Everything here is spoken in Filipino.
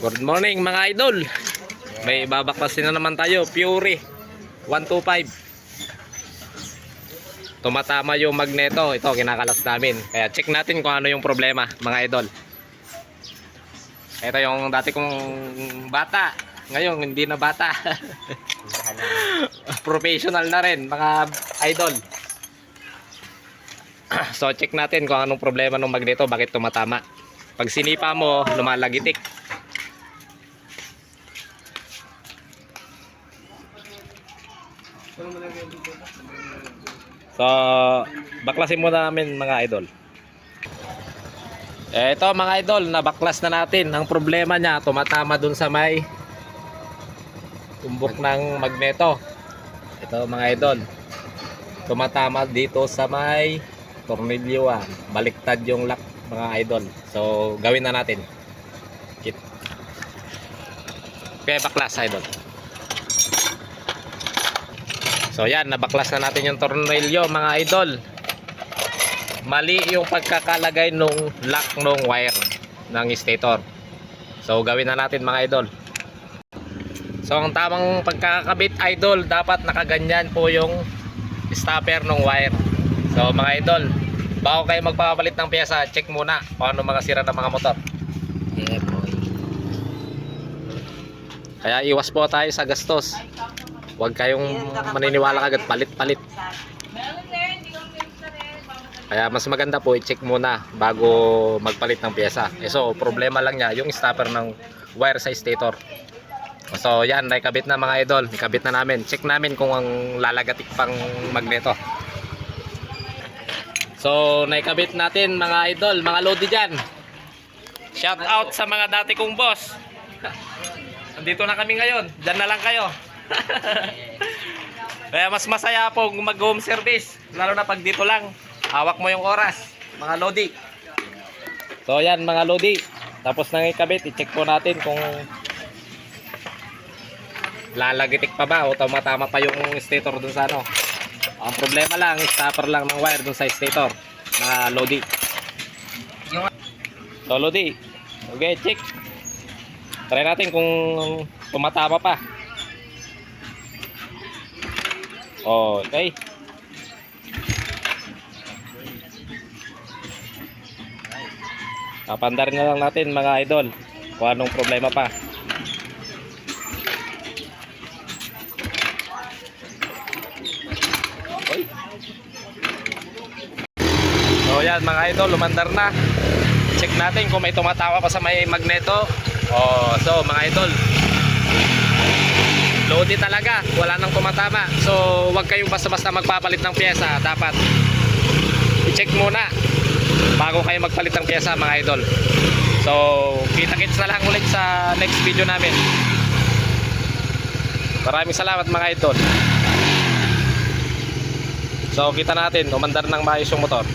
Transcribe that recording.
Good morning mga idol. May babaklasin na naman tayo, Fury 125. Tumatama yung magneto. Ito kinakalas namin. Kaya check natin kung ano yung problema mga idol. Ito yung dati kong bata. Ngayon hindi na bata. Professional na rin mga idol. So check natin kung anong problema ng magneto, bakit tumatama. Pag sinipa mo, lumalagitik. So, baklasin muna namin mga idol. Ito mga idol, nabaklas na natin. Ang problema niya, tumatama dun sa may tumbok ng magneto. Ito mga idol, tumatama dito sa may tornilyo. Baliktad yung lock mga idol. So, gawin na natin. Kaya baklas idol. So yan, nabaklas na natin yung tornilyo mga idol. Mali yung pagkakalagay nung lock nung wire ng stator. So gawin na natin mga idol. So ang tamang pagkakabit idol, dapat nakaganyan po yung stopper ng wire. So mga idol, bago kayo magpapalit ng pyesa, check muna kung ano mga sira ng mga motor. Kaya iwas po tayo sa gastos. Huwag kayong maniniwala agad palit-palit. Kaya mas maganda po i-check muna bago magpalit ng pyesa. So problema lang niya yung stopper ng wire sa stator. So yan, naikabit na mga idol. Ikabit na namin. Check namin kung ang lalagatik pang magneto. So naikabit natin mga idol, mga lodi dyan. Shout out sa mga dati kong boss. Nandito na kami ngayon. Diyan na lang kayo. Kaya mas masaya po mag home service, lalo na pag dito lang hawak mo yung oras mga lodi. So yan mga lodi, tapos nang ikabit, i-check po natin kung lalagitik pa ba o tumatama pa yung stator dun sa ano. Ang problema lang, stopper lang ng wire dun sa stator mga lodi. So lodi, okay, check, try natin kung tumatama pa. Okay. Papandarin na lang natin mga idol kung anong problema pa. Okay. So yan mga idol, lumandar na. Check natin kung may tumatawa pa sa may magneto. So mga idol, lodi talaga, wala nang tumatama. So huwag kayong basta-basta magpapalit ng pyesa. Dapat i-check muna bago kayo magpalit ng pyesa mga idol. So kita-kits na lang ulit sa next video namin. Maraming salamat mga idol. So kita natin, umandar ng maayos yung motor.